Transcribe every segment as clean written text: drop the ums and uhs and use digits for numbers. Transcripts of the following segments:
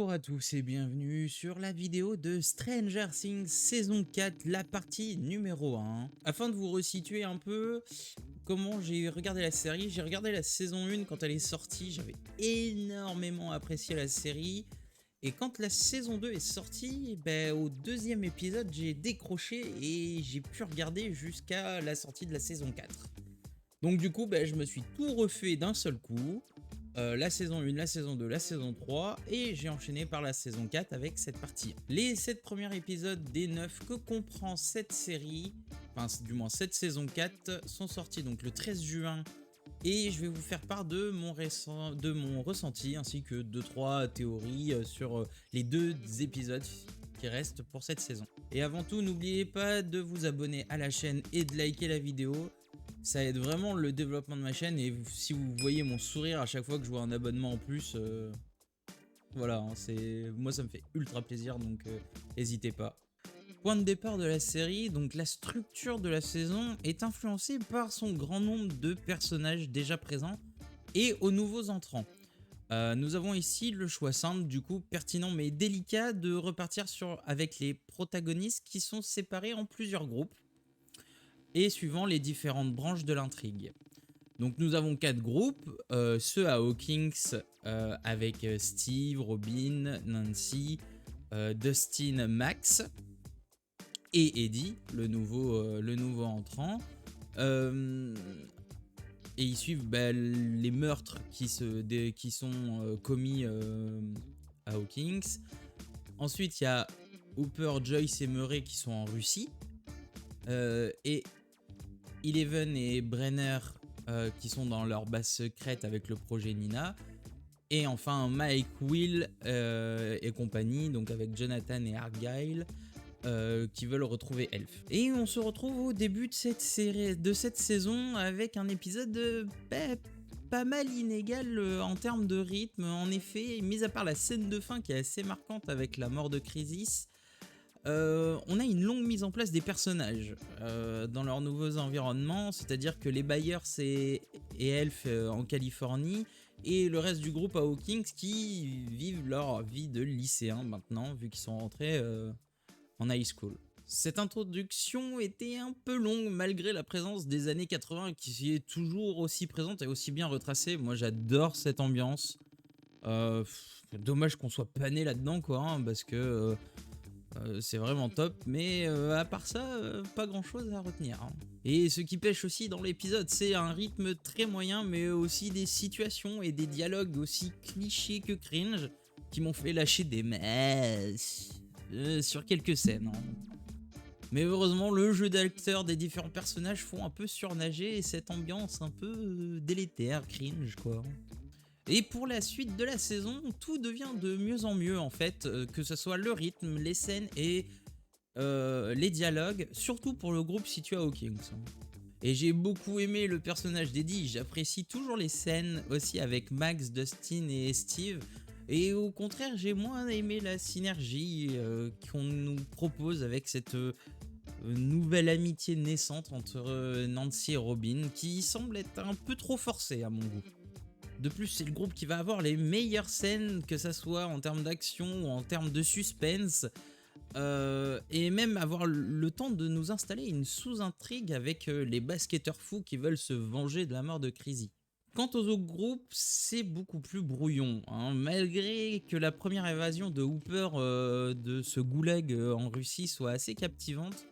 Bonjour à tous et bienvenue sur la vidéo de Stranger Things saison 4, la partie numéro 1. Afin de vous resituer un peu comment j'ai regardé la série, j'ai regardé la saison 1 quand elle est sortie, j'avais énormément apprécié la série. Et quand la saison 2 est sortie, au deuxième épisode, j'ai décroché et j'ai pu regarder jusqu'à la sortie de la saison 4. Donc du coup, je me suis tout refait d'un seul coup. La saison 1, la saison 2, la saison 3, et j'ai enchaîné par la saison 4 avec cette partie. Les 7 premiers épisodes des 9 que comprend cette série, enfin du moins cette saison 4, sont sortis donc le 13 juin, et je vais vous faire part de mon ressenti, ainsi que 2-3 théories sur les deux épisodes qui restent pour cette saison. Et avant tout, n'oubliez pas de vous abonner à la chaîne et de liker la vidéo. Ça aide vraiment le développement de ma chaîne, et si vous voyez mon sourire à chaque fois que je vois un abonnement en plus, voilà, hein, moi ça me fait ultra plaisir, donc n'hésitez pas. Point de départ de la série, donc la structure de la saison est influencée par son grand nombre de personnages déjà présents et aux nouveaux entrants. Nous avons ici le choix simple, du coup pertinent mais délicat, de repartir avec les protagonistes qui sont séparés en plusieurs groupes et suivant les différentes branches de l'intrigue. Donc nous avons 4 groupes, ceux à Hawkins avec Steve, Robin, Nancy, Dustin, Max et Eddie, le nouveau entrant. Et ils suivent les meurtres qui sont commis à Hawkins. Ensuite il y a Hooper, Joyce et Murray qui sont en Russie. Et Eleven et Brenner qui sont dans leur base secrète avec le projet Nina. Et enfin Mike, Will et compagnie, donc avec Jonathan et Argyle, qui veulent retrouver Elf. Et on se retrouve au début de cette saison avec un épisode pas mal inégal en termes de rythme. En effet, mis à part la scène de fin qui est assez marquante avec la mort de Crisis, on a une longue mise en place des personnages dans leurs nouveaux environnements, c'est-à-dire que les Byers et Elf en Californie, et le reste du groupe à Hawkins qui vivent leur vie de lycéens maintenant, vu qu'ils sont rentrés en high school. Cette introduction était un peu longue malgré la présence des années 80 qui est toujours aussi présente et aussi bien retracée. Moi j'adore cette ambiance. Dommage qu'on soit pas né là-dedans quoi, hein, parce que c'est vraiment top, mais à part ça, pas grand chose à retenir, hein. Et ce qui pêche aussi dans l'épisode, c'est un rythme très moyen, mais aussi des situations et des dialogues aussi clichés que cringe, qui m'ont fait lâcher des messes sur quelques scènes, hein. Mais heureusement, le jeu d'acteur des différents personnages font un peu surnager cette ambiance un peu délétère, cringe quoi. Et pour la suite de la saison, tout devient de mieux en mieux en fait, que ce soit le rythme, les scènes et les dialogues, surtout pour le groupe situé à Hawkins. Et j'ai beaucoup aimé le personnage d'Eddie, j'apprécie toujours les scènes aussi avec Max, Dustin et Steve. Et au contraire, j'ai moins aimé la synergie qu'on nous propose avec cette nouvelle amitié naissante entre Nancy et Robin, qui semble être un peu trop forcée à mon goût. De plus, c'est le groupe qui va avoir les meilleures scènes, que ça soit en termes d'action ou en termes de suspense, et même avoir le temps de nous installer une sous-intrigue avec les basketteurs fous qui veulent se venger de la mort de Crazy. Quant aux autres groupes, c'est beaucoup plus brouillon, hein. Malgré que la première évasion de Hooper de ce goulag en Russie soit assez captivante,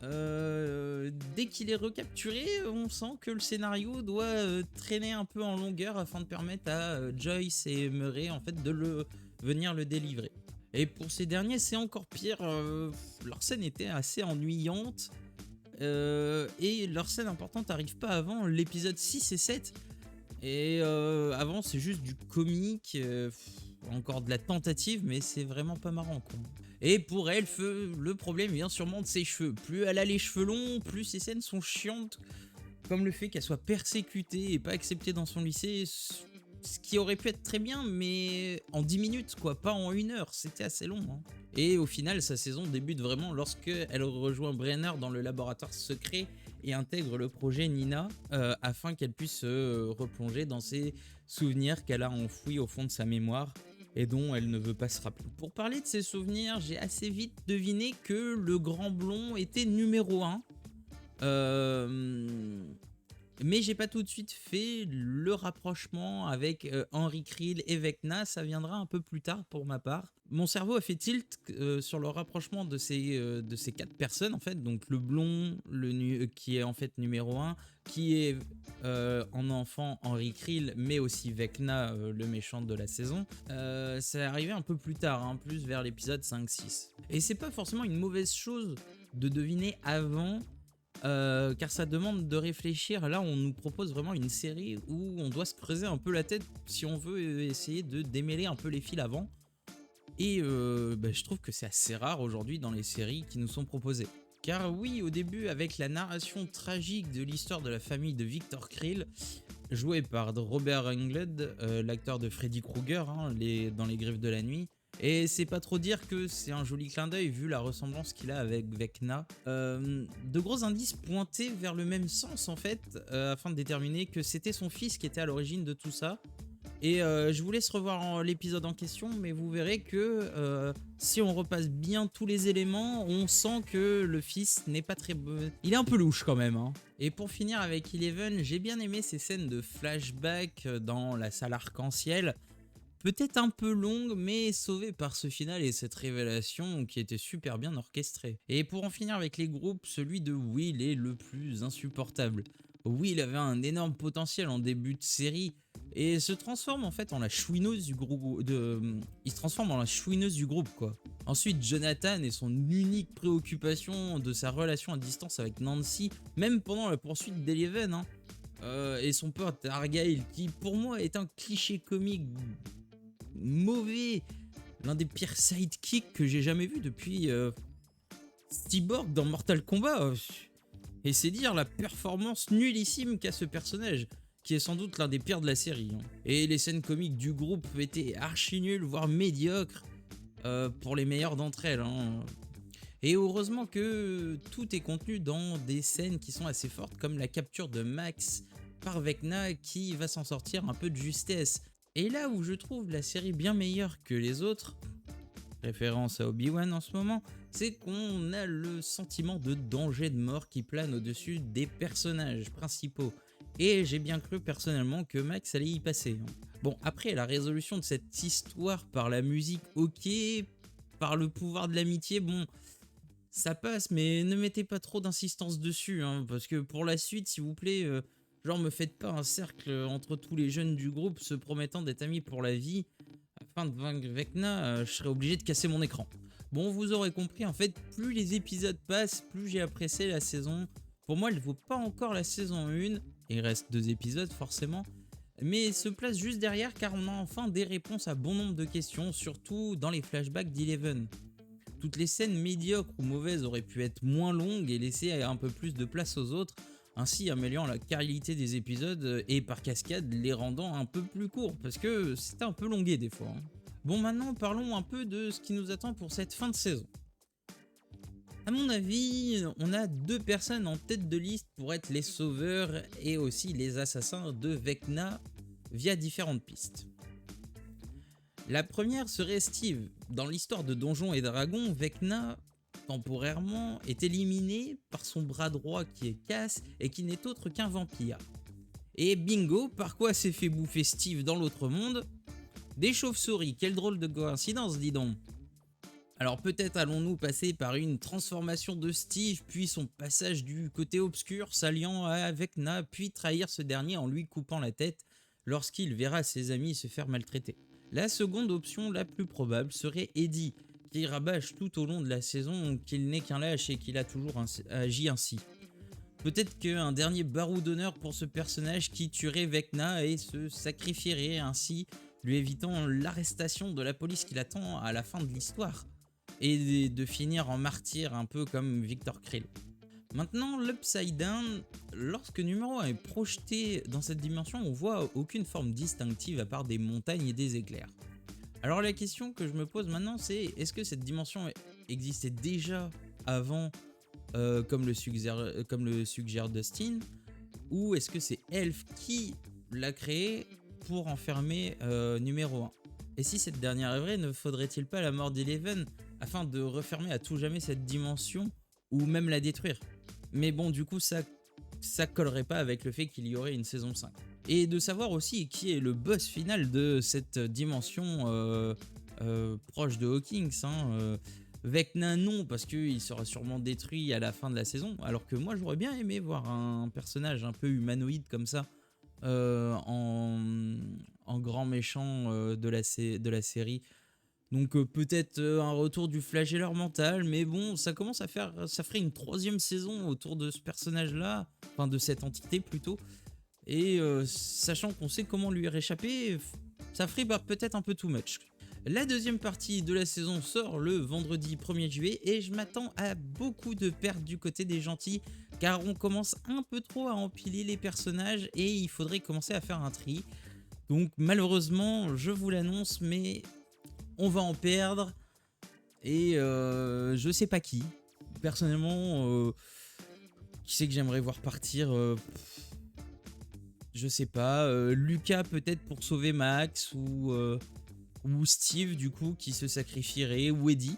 dès qu'il est recapturé, on sent que le scénario doit traîner un peu en longueur afin de permettre à Joyce et Murray en fait de venir le délivrer. Et pour ces derniers, c'est encore pire. Leur scène était assez ennuyante et leur scène importante n'arrive pas avant l'épisode 6 et 7. Et avant, c'est juste du comique, encore de la tentative, mais c'est vraiment pas marrant quoi. Et pour Elf, le problème vient sûrement de ses cheveux. Plus elle a les cheveux longs, plus ses scènes sont chiantes, comme le fait qu'elle soit persécutée et pas acceptée dans son lycée, ce qui aurait pu être très bien, mais en 10 minutes quoi, pas en 1 heure, c'était assez long, hein. Et au final, sa saison débute vraiment lorsque elle rejoint Brenner dans le laboratoire secret et intègre le projet Nina afin qu'elle puisse se replonger dans ses souvenirs qu'elle a enfouis au fond de sa mémoire et dont elle ne veut pas se rappeler. Pour parler de ses souvenirs, j'ai assez vite deviné que le grand blond était numéro 1. Mais j'ai pas tout de suite fait le rapprochement avec Henry Krill et Vecna, ça viendra un peu plus tard pour ma part. Mon cerveau a fait tilt sur le rapprochement de ces 4 personnes en fait, donc le blond, qui est en fait numéro 1, qui est en enfant Henry Krill, mais aussi Vecna, le méchant de la saison. Ça est arrivé un peu plus tard, hein, plus vers l'épisode 5-6. Et c'est pas forcément une mauvaise chose de deviner avant, car ça demande de réfléchir. Là, on nous propose vraiment une série où on doit se creuser un peu la tête si on veut essayer de démêler un peu les fils avant. Et je trouve que c'est assez rare aujourd'hui dans les séries qui nous sont proposées. Car oui, au début, avec la narration tragique de l'histoire de la famille de Victor Krill, joué par Robert Englund, l'acteur de Freddy Krueger, hein, dans Les Griffes de la Nuit. Et c'est pas trop dire que c'est un joli clin d'œil vu la ressemblance qu'il a avec Vecna. De gros indices pointaient vers le même sens en fait, afin de déterminer que c'était son fils qui était à l'origine de tout ça. Et je vous laisse revoir l'épisode en question, mais vous verrez que si on repasse bien tous les éléments, on sent que le fils n'est pas très... Il est un peu louche quand même, hein. Et pour finir avec Eleven, j'ai bien aimé ces scènes de flashback dans la salle arc-en-ciel. Peut-être un peu longue, mais sauvée par ce final et cette révélation qui était super bien orchestrée. Et pour en finir avec les groupes, celui de Will est le plus insupportable. Will avait un énorme potentiel en début de série et se transforme en fait en la chouineuse du groupe. Il se transforme en la chouineuse du groupe quoi. Ensuite, Jonathan et son unique préoccupation de sa relation à distance avec Nancy, même pendant la poursuite d'Eleven, hein. Et son pote Argyle, qui pour moi est un cliché comique mauvais, l'un des pires sidekicks que j'ai jamais vu depuis Cyborg dans Mortal Kombat. Et c'est dire la performance nullissime qu'a ce personnage, qui est sans doute l'un des pires de la série, hein. Et les scènes comiques du groupe étaient archi nulles, voire médiocres, pour les meilleures d'entre elles, hein. Et heureusement que tout est contenu dans des scènes qui sont assez fortes, comme la capture de Max par Vecna, qui va s'en sortir un peu de justesse. Et là où je trouve la série bien meilleure que les autres, référence à Obi-Wan en ce moment, c'est qu'on a le sentiment de danger de mort qui plane au-dessus des personnages principaux. Et j'ai bien cru personnellement que Max allait y passer. Bon, après la résolution de cette histoire par la musique, ok, par le pouvoir de l'amitié, bon, ça passe, mais ne mettez pas trop d'insistance dessus, hein, parce que pour la suite, s'il vous plaît, genre me faites pas un cercle entre tous les jeunes du groupe se promettant d'être amis pour la vie. Afin de vaincre Vecna, je serais obligé de casser mon écran. Bon, vous aurez compris, en fait, plus les épisodes passent, plus j'ai apprécié la saison. Pour moi, elle ne vaut pas encore la saison 1, il reste 2 épisodes forcément, mais se place juste derrière car on a enfin des réponses à bon nombre de questions, surtout dans les flashbacks d'Eleven. Toutes les scènes médiocres ou mauvaises auraient pu être moins longues et laisser un peu plus de place aux autres, ainsi améliorant la qualité des épisodes et par cascade les rendant un peu plus courts, parce que c'était un peu longué des fois, hein. Bon, maintenant parlons un peu de ce qui nous attend pour cette fin de saison. À mon avis, on a 2 personnes en tête de liste pour être les sauveurs et aussi les assassins de Vecna via différentes pistes. La première serait Steve. Dans l'histoire de Donjons et Dragons, Vecna, temporairement, est éliminé par son bras droit qui est Cass et qui n'est autre qu'un vampire. Et bingo, par quoi s'est fait bouffer Steve dans l'autre monde? Des chauves-souris, quelle drôle de coïncidence, dis donc. Alors peut-être allons-nous passer par une transformation de Steve, puis son passage du côté obscur, s'alliant à Vecna, puis trahir ce dernier en lui coupant la tête lorsqu'il verra ses amis se faire maltraiter. La seconde option la plus probable serait Eddie, qui rabâche tout au long de la saison qu'il n'est qu'un lâche et qu'il a toujours agi ainsi. Peut-être qu'un dernier barreau d'honneur pour ce personnage qui tuerait Vecna et se sacrifierait ainsi, lui évitant l'arrestation de la police qui l'attend à la fin de l'histoire, et de finir en martyr un peu comme Victor Krill. Maintenant, l'Upside Down, lorsque numéro 1 est projeté dans cette dimension, on voit aucune forme distinctive à part des montagnes et des éclairs. Alors la question que je me pose maintenant, c'est est-ce que cette dimension existait déjà avant, comme le suggère Dustin, ou est-ce que c'est Elf qui l'a créé pour enfermer numéro 1 ? Et si cette dernière est vraie, ne faudrait-il pas la mort d'Eleven afin de refermer à tout jamais cette dimension ou même la détruire? Mais bon, du coup, ça collerait pas avec le fait qu'il y aurait une saison 5. Et de savoir aussi qui est le boss final de cette dimension proche de Hawkins. Vecna non, parce qu'il sera sûrement détruit à la fin de la saison, alors que moi j'aurais bien aimé voir un personnage un peu humanoïde comme ça en grand méchant de la série. Donc peut-être un retour du flagelleur mental, mais bon, ça ferait une 3e saison autour de ce personnage-là, enfin de cette entité plutôt. Et sachant qu'on sait comment lui réchapper, ça ferait peut-être un peu too much. La 2e partie de la saison sort le vendredi 1er juillet et je m'attends à beaucoup de pertes du côté des gentils, car on commence un peu trop à empiler les personnages et il faudrait commencer à faire un tri. Donc malheureusement, je vous l'annonce, mais on va en perdre et je sais pas qui. Personnellement, qui c'est que j'aimerais voir partir je sais pas, Lucas peut-être pour sauver Max ou Steve du coup qui se sacrifierait ou Eddie.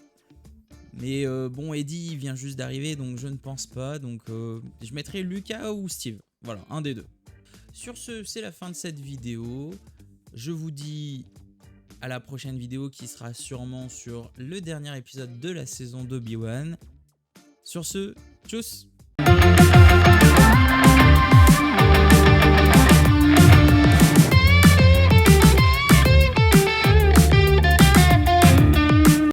Mais bon, Eddie il vient juste d'arriver donc je ne pense pas. Donc je mettrai Lucas ou Steve. Voilà, un des deux. Sur ce, c'est la fin de cette vidéo. Je vous dis à la prochaine vidéo qui sera sûrement sur le dernier épisode de la saison d'Obi-Wan. Sur ce, tchuss!